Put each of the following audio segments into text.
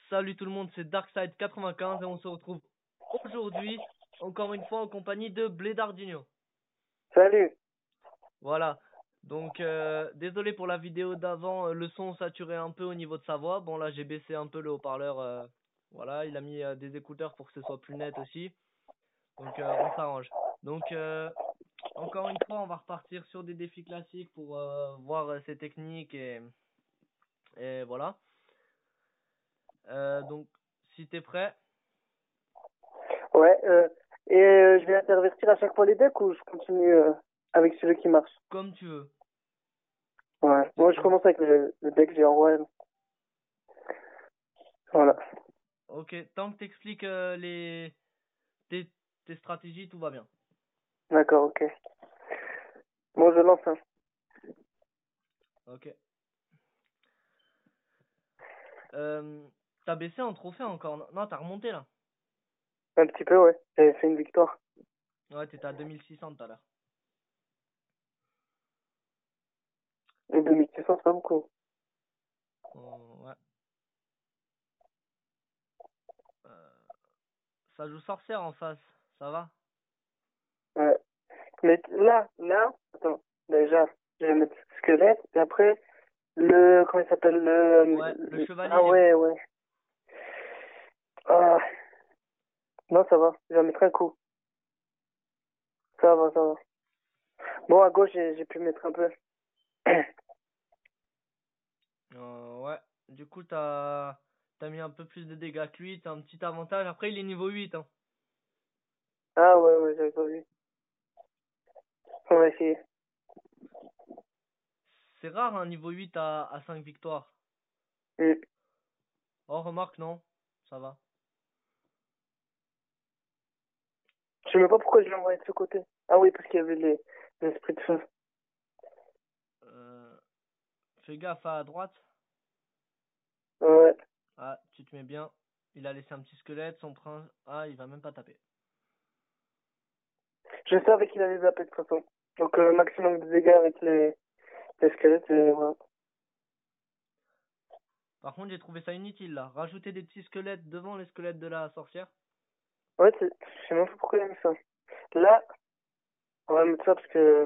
Salut tout le monde, c'est Darkside95 et on se retrouve aujourd'hui, encore une fois, en compagnie de Blédardinho. Salut. Voilà, donc désolé pour la vidéo d'avant, le son saturait un peu au niveau de sa voix. Bon là j'ai baissé un peu le haut-parleur, voilà, il a mis des écouteurs pour que ce soit plus net aussi. Donc on s'arrange. Donc encore une fois, on va repartir sur des défis classiques pour voir ses techniques et voilà. Donc si t'es prêt. Ouais, je vais intervertir à chaque fois les decks ou je continue avec celui qui marche? Comme tu veux. Ouais. Moi, je Donc, commence avec le deck géant royal. Voilà. ok, tant que t'expliques tes, tes stratégies, tout va bien. D'accord, ok. Bon, je lance, hein. Ok. T'as baissé en trophée encore? Non, t'as remonté là. Un petit peu, ouais. J'avais fait une victoire. Ouais, t'étais à 2600 tout à l'heure. Et 2600, c'est pas beaucoup. Oh, ouais. Euh, Ça joue sorcière en face, ça va? Ouais. Mais là, attends. Déjà, je vais mettre squelette. Et après, comment il s'appelle? Ouais, le Ah chevalier. ouais, ouais. Ah, non, ça va. Je vais mettre un coup. Ça va, ça va. Bon, à gauche, j'ai pu mettre un peu. Ouais. Du coup, t'as mis un peu plus de dégâts que lui, t'as un petit avantage. Après, il est niveau 8, hein. Ah ouais, ouais, j'avais pas vu. On va essayer. C'est rare un niveau 8 à 5 victoires. Hmm. Oh, remarque, non. Ça va. Je sais même pas pourquoi je l'ai envoyé de ce côté. Ah oui, parce qu'il y avait les esprits de feu. Euh, Fais gaffe à droite. Ouais. Ah, tu te mets bien. Il a laissé un petit squelette, son prince. Ah, il va même pas taper. Je savais qu'il allait zapper de toute façon. Donc, maximum de dégâts avec les squelettes, et voilà. Par contre, j'ai trouvé ça inutile là. Rajouter des petits squelettes devant les squelettes de la sorcière. Ouais, je sais même pas pourquoi il a mis ça. Là, on va mettre ça parce que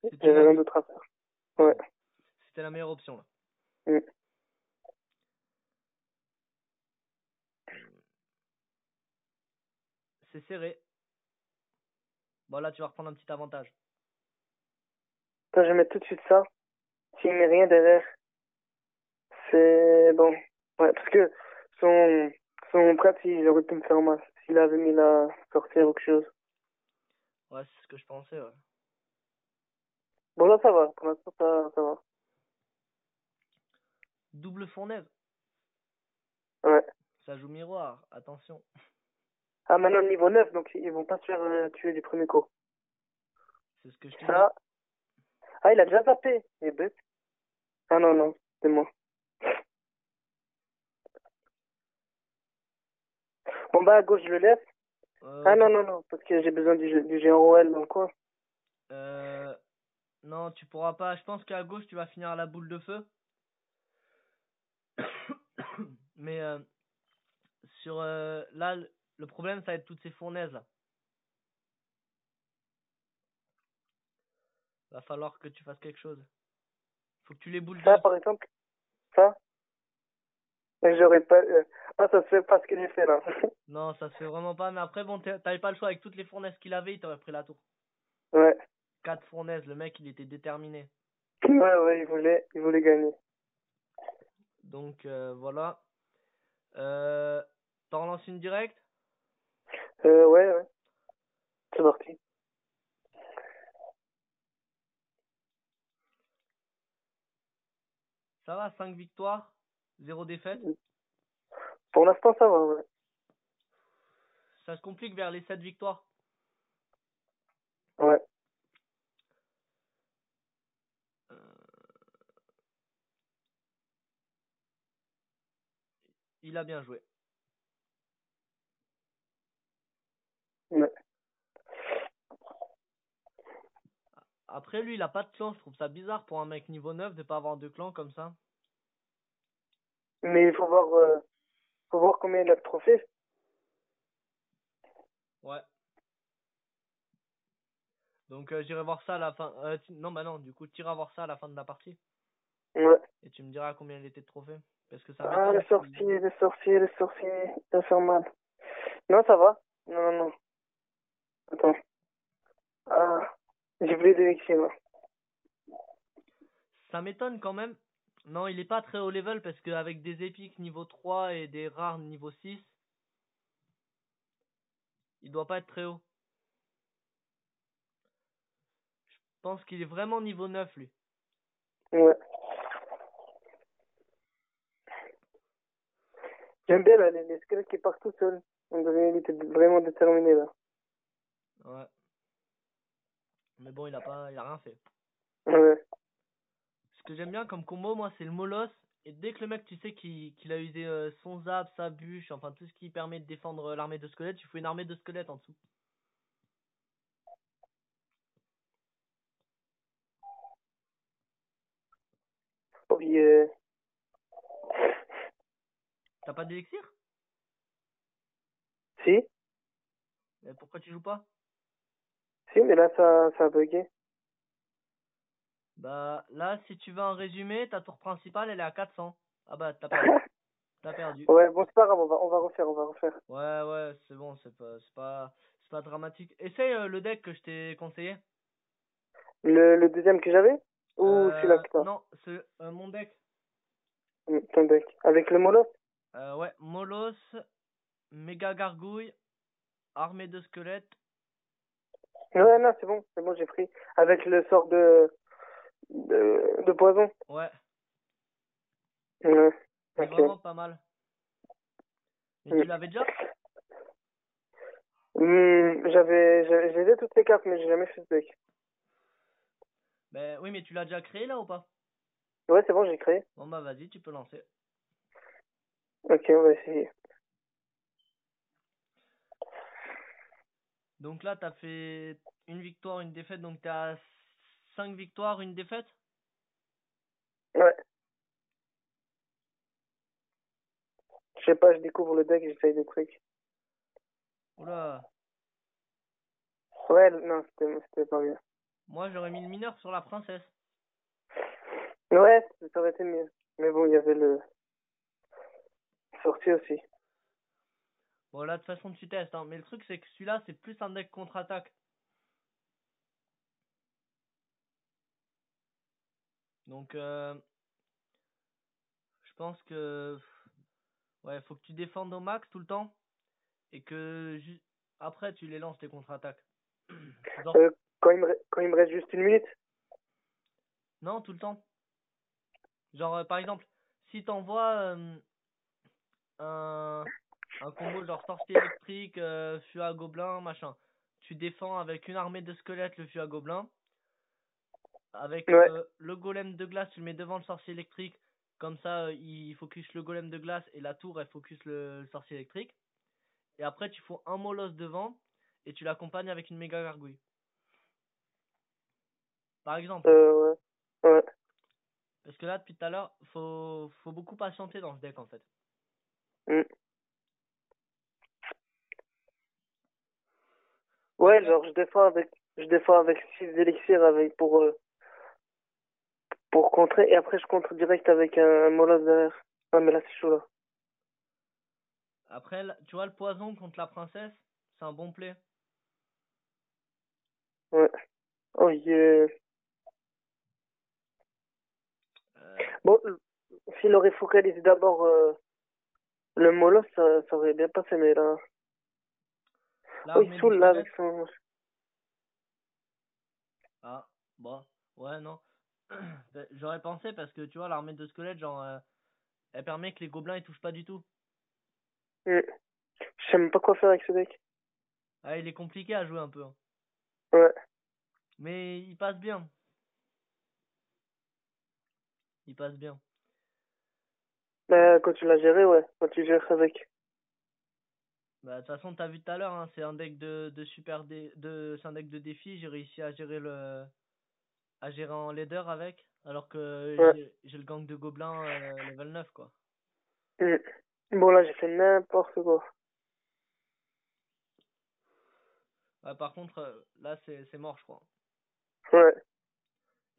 C'était j'avais la, rien d'autre à faire. Ouais. hmm. C'était la meilleure option là. Hmm. C'est serré. Bon, là, tu vas reprendre un petit avantage. Attends, je vais mettre tout de suite ça. S'il met rien derrière, c'est bon. Ouais, parce que son prêtre, il aurait pu me faire mal. S'il avait mis la sorcière ou quelque chose. Ouais, c'est ce que je pensais, ouais. Bon, là, ça va. Pour l'instant, ça va. Double fournaise. Ouais. Ça joue miroir. Attention. Ah, maintenant, niveau 9 donc ils vont pas se faire tuer du premier coup. C'est ce que je te dis. Ça. Ah, il a déjà tapé. Il est bête. Ah non, non, c'est moi. Bon, bah, à gauche, je le laisse. Ah non, non, non, parce que j'ai besoin du géant OL dans le coin. Euh, non, tu pourras pas. Je pense qu'à gauche, tu vas finir à la boule de feu. Mais sur là, le problème, ça va être toutes ces fournaises là. Va falloir que tu fasses quelque chose. Faut que tu les Ça, bulldozes. par exemple, ça, mais j'aurais pas. Ah, ça se fait pas ce que j'ai fait là. Non, ça se fait vraiment pas. Mais après, bon, t'avais pas le choix. Avec toutes les fournaises qu'il avait, il t'aurait pris la tour. Ouais. 4 fournaises, le mec, il était déterminé. Ouais, ouais, il voulait gagner. Donc, voilà. Euh, T'en relances une directe? Ouais, ouais, c'est parti. Ça va, 5 victoires, 0 défaite. Pour l'instant, ça va, ouais. Ça se complique vers les 7 victoires. Ouais, Euh, il a bien joué. ouais. Après, lui, il a pas de clan. Je trouve ça bizarre pour un mec niveau 9 de pas avoir de clan comme ça. Mais faut voir combien il a de trophées. Ouais. Donc j'irai voir ça à la fin. Non, bah non, du coup, tu iras voir ça à la fin de la partie. Ouais. Et tu me diras combien il était de trophées. Parce que ça Ah, m'étonne qu'il... les sorciers, ça va faire mal. Non, ça va. Non, non, non. Attends. Ah, j'ai oublié d'élixir, là. Ça m'étonne quand même. Non, il est pas très haut level parce qu'avec des épiques niveau 3 et des rares niveau 6, il doit pas être très haut. Je pense qu'il est vraiment niveau 9 lui. Ouais. J'aime bien, là, les squelettes qui partent tout seuls. On dirait qu'il était vraiment déterminé, là. Ouais. Mais bon, il a rien fait. Ouais. Ce que j'aime bien comme combo, moi, c'est le Molos. Et dès que le mec, tu sais qu'il a usé son zap, sa bûche, enfin tout ce qui permet de défendre l'armée de squelettes, il faut une armée de squelettes en dessous. Oui, T'as pas d'élixir? si. Mais pourquoi tu joues pas? Si, mais là, ça a bugué. Bah là, si tu veux un résumé, ta tour principale, elle est à 400. Ah bah, t'as perdu. T'as perdu. Ouais, bon, c'est pas grave, on va refaire, on va refaire. Ouais, ouais, c'est bon, c'est pas dramatique. Essaye le deck que je t'ai conseillé. Le deuxième que j'avais? Ou celui-là que t'as? Non, c'est mon deck. Ton deck. Avec le molosse? Ouais, Molos, méga gargouille, armée de squelettes. Ouais, non, c'est bon, j'ai pris. Avec le sort de poison. Ouais, Ouais, c'est ok. vraiment pas mal. Mais Hmm. tu l'avais déjà? J'ai aidé toutes les cartes, mais j'ai jamais fait ce deck. Ben oui, mais tu l'as déjà créé là ou pas? Ouais, c'est bon, j'ai créé. Bon bah vas-y, tu peux lancer. Ok, on va essayer. Donc là, t'as fait une victoire, une défaite, donc t'as 5 victoires, une défaite? Ouais, je sais pas, je découvre le deck, j'essaye des trucs. Oula, Ouais, non, c'était pas bien. moi j'aurais mis le mineur sur la princesse. Ouais, ça aurait été mieux. Mais bon, il y avait le sorti aussi. Bon là, de toute façon, tu testes, hein. Mais le truc, c'est que celui-là, c'est plus un deck contre-attaque. Donc, je pense que... Ouais, faut que tu défendes au max tout le temps. Et que... Après, tu les lances, tes contre-attaques. Genre, Euh, quand il me reste juste une minute. non, tout le temps. Genre, par exemple, si t'envoies un, un combo genre sorcier électrique, feu à gobelin, machin. Tu défends avec une armée de squelettes le feu à gobelin. Avec Ouais, le golem de glace, tu le mets devant le sorcier électrique. Comme ça, il focus le golem de glace et la tour, elle focus le sorcier électrique. Et après, tu fous un molosse devant et tu l'accompagnes avec une méga gargouille. Par exemple. ouais, ouais. Parce que là, depuis tout à l'heure, faut beaucoup patienter dans ce deck en fait. Hmm. Donc Ouais, là, genre, je défends avec 6 élixirs pour contrer, et après je contre direct avec un molosse derrière. Ah, mais là, c'est chaud, là. après, tu vois, le poison contre la princesse, c'est un bon play. Ouais. Oh, yeah. Euh, Bon, s'il aurait focalisé d'abord le molosse, ça aurait bien passé, mais là. Oh, il L'armée de saoule, là, avec squelette. son. Ah, bon, ouais, non. J'aurais pensé parce que tu vois, l'armée de squelette, genre, elle permet que les gobelins ils touchent pas du tout. Hmm. Je sais même pas quoi faire avec ce deck. Ah, il est compliqué à jouer un peu, hein. Ouais. Mais il passe bien. Il passe bien. Quand tu l'as géré, ouais. Quand tu gères avec. Bah, de toute façon, t'as vu tout à l'heure, hein, c'est un deck de super c'est un deck de défi. J'ai réussi à gérer en leader avec, alors que Ouais. j'ai le gang de gobelins level 9 quoi. Mm. Bon, là, j'ai fait n'importe quoi. Ouais, par contre, là, c'est mort, je crois. Ouais.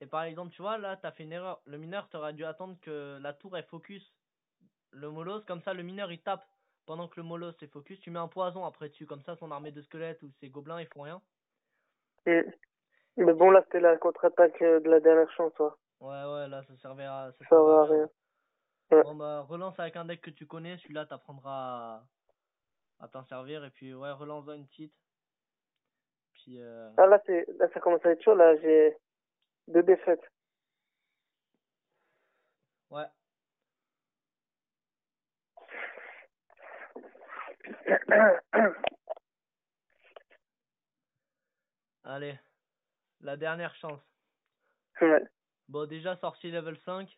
Et par exemple, tu vois, là, t'as fait une erreur. Le mineur, t'aurais dû attendre que la tour, elle focus le molosse. Comme ça, le mineur, il tape pendant que le molosse est focus. Tu mets un poison après dessus. Comme ça, son armée de squelettes ou ses gobelins, ils font rien. Mm. Mais bon, Et là, c'était la contre-attaque de la dernière chance, ouais. ouais, là, ça Ça servait à va à rien. rien. Ouais. Bon, bah, relance avec un deck que tu connais. Celui-là, t'apprendras à t'en servir. Et puis, ouais, relance-en une petite. Puis, Ah, là, ça commence à être chaud, là, j'ai 2 défaites. ouais. Allez, la dernière chance. Ouais. Bon, déjà, sorcier level 5.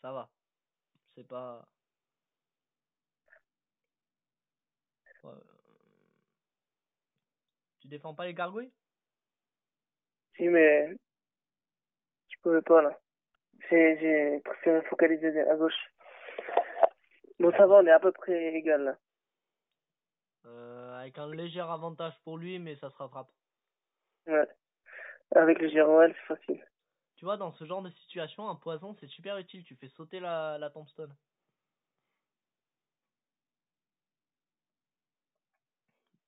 Ça va. C'est pas. Ouais. Tu défends pas les gargouilles? Si, mais je pouvais pas, là. J'ai préféré me focaliser à gauche. Bon, ça va, on est à peu près égal, là. Avec un léger avantage pour lui, mais ça se rattrape. Ouais. Avec le Giroel, c'est facile. Tu vois, dans ce genre de situation, un poison, c'est super utile. Tu fais sauter la tombstone.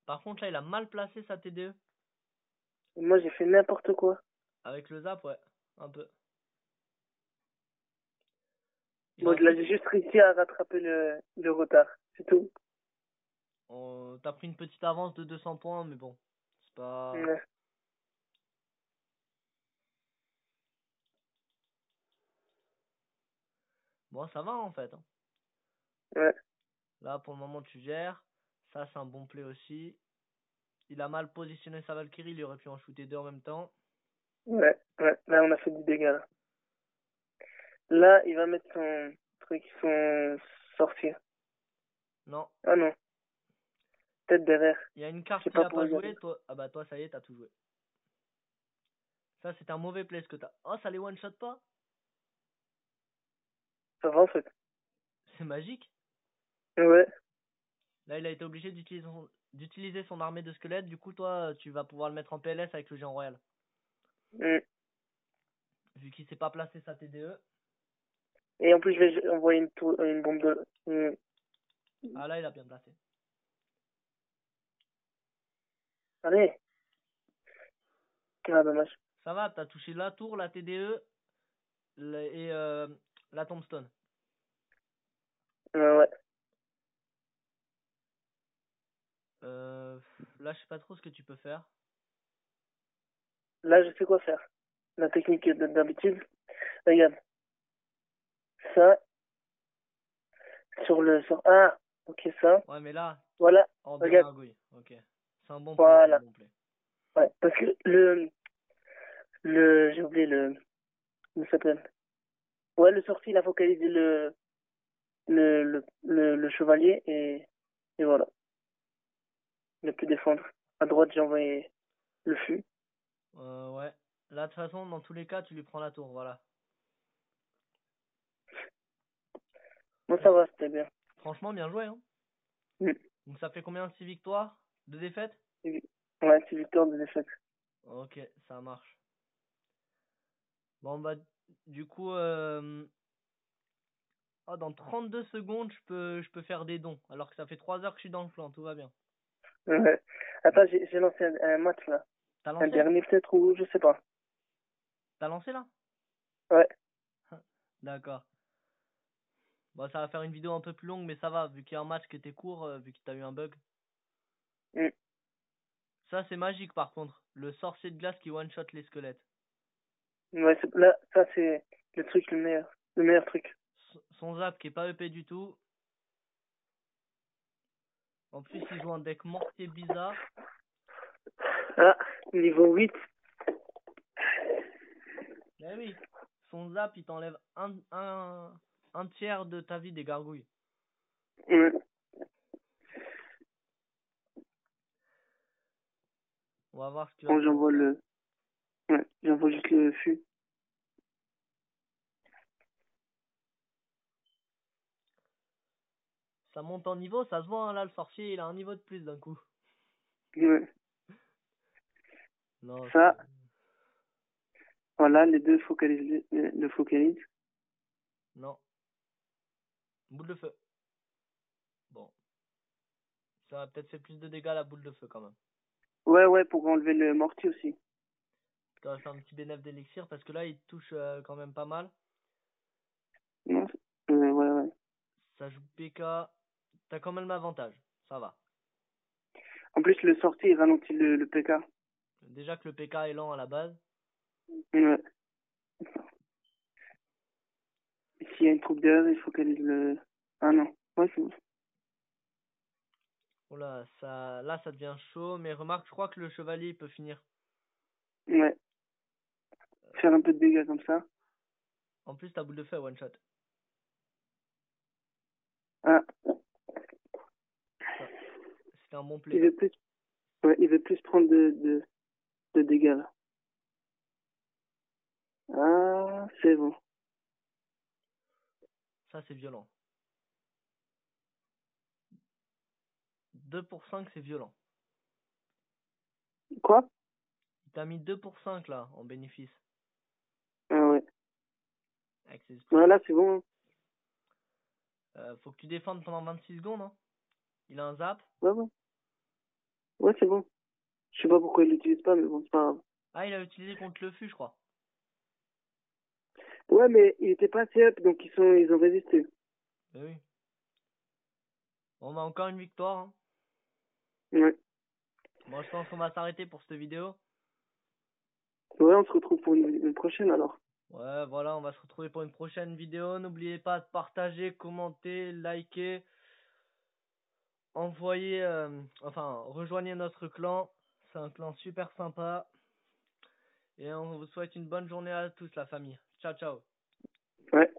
Par contre, là, il a mal placé sa TDE. Moi, j'ai fait n'importe quoi. Avec le zap, ouais. Un peu. Il Bon, aurait là, peut-être... j'ai juste réussi à rattraper le retard. C'est tout. T'as pris une petite avance de 200 points, mais bon. C'est pas... Ouais. Bon, ça va, en fait, hein. Ouais. Là, pour le moment, tu gères. Ça, c'est un bon play aussi. Il a mal positionné sa Valkyrie. Il aurait pu en shooter deux en même temps. Ouais. Ouais. Là, on a fait du dégât, là. Là, il va mettre son truc, son sorcier. Non. Ah non. Tête derrière. Il y a une Je carte sais qu'il pas a pour pas regarder. jouée. Toi... Ah bah, toi, ça y est, t'as tout joué. Ça, c'est un mauvais play ce que t'as. Oh, ça les one-shot pas? Ça va, en fait. C'est magique. Ouais. Là, il a été obligé d'utiliser son armée de squelettes. Du coup, toi, tu vas pouvoir le mettre en PLS avec le géant royal. Mm. Vu qu'il s'est pas placé sa TDE. Et en plus, je vais envoyer une bombe de... Ah là, il a bien placé. Allez. Ah, dommage. Ça va, t'as touché la tour, la TDE et la tombstone. Ouais. Là, je sais pas trop ce que tu peux faire. Là, je sais quoi faire. La technique d'habitude. Regarde. Ça, Ah, ok, ça. Ouais, mais là, Voilà. hors de Regarde. gargouille. Ok. C'est un bon play, c'est un Voilà. bon play. Ouais. Parce que j'ai oublié comment ça s'appelle. Ouais, le sorcier, il a focalisé le chevalier et voilà. Il a pu défendre. À droite, j'ai envoyé le fût. Ouais. Là, de toute façon, dans tous les cas, tu lui prends la tour, voilà. Bon, Et ça va, c'était bien. franchement, bien joué, hein. Mm. Donc, ça fait combien? 6 victoires? 2 défaites? Ouais, c'est victoire de défaite. Ok, ça marche. Bon, bah, du coup, oh, dans 32 secondes, je peux faire des dons. Alors que ça fait 3 heures que je suis dans le flanc, tout va bien. Ouais. Attends, j'ai lancé un match là. T'as Un lancé? dernier peut-être ou je sais pas. T'as lancé là? Ouais. D'accord. Bon, ça va faire une vidéo un peu plus longue, mais ça va, vu qu'il y a un match qui était court, vu que t'as eu un bug. Mm. Ça, c'est magique par contre. Le sorcier de glace qui one-shot les squelettes. Ouais, là, ça c'est le truc le meilleur. Le meilleur truc. Son zap qui est pas EP du tout. En plus, il joue un deck mortier bizarre. Ah, niveau 8. Mais oui, son zap, il t'enlève un tiers de ta vie des gargouilles. Mm. On va voir ce qu'il va Bon, pouvoir faire. ouais, j'envoie juste le fût. Ça monte en niveau, ça se voit, hein, là, le sorcier, il a un niveau de plus d'un coup. Ouais. Non, Ça, voilà, les deux le focalisent. non. Boule de feu. Bon. Ça a peut-être fait plus de dégâts, la boule de feu, quand même. Ouais, ouais, pour enlever le mortier aussi. Tu aurais fait un petit bénéfice d'élixir, parce que là, il touche quand même pas mal. Non, ouais, ouais. Ça joue PK. T'as quand même l'avantage. Ça va. En plus, le sorti, il ralentit le PK. Déjà que le PK est lent à la base. Ouais. Et s'il y a une troupe derrière, il focalise le... Ah non. Ouais, c'est bon. Oula, là, ça devient chaud. Mais remarque, je crois que le chevalier, il peut finir. Ouais. Faire un peu de dégâts comme ça. En plus, ta boule de feu, one shot. Ah, C'était un bon play, il là. veut plus, ouais, il veut plus prendre de dégâts, là. Ah, c'est bon. Ça, c'est violent. 2 pour 5, c'est violent. Quoi? Il t'a mis 2 pour 5, là, en bénéfice. Ah ouais. Avec ses esprits. Voilà, c'est bon. Faut que tu défendes pendant 26 secondes, hein. Il a un zap. Ouais, ouais. Ouais, c'est bon. Je sais pas pourquoi il l'utilise pas, mais bon, c'est pas grave. Ah, il a utilisé contre le fût, je crois. Ouais, mais il était pas assez up, donc ils ont résisté. Mais oui. On a encore une victoire, hein. Ouais. Bon, je pense qu'on va s'arrêter pour cette vidéo. Ouais, on se retrouve pour une prochaine, alors. Ouais, voilà, on va se retrouver pour une prochaine vidéo. N'oubliez pas de partager, commenter, liker, envoyer, enfin, rejoignez notre clan. C'est un clan super sympa. Et on vous souhaite une bonne journée à tous, la famille. Ciao, ciao. Ouais.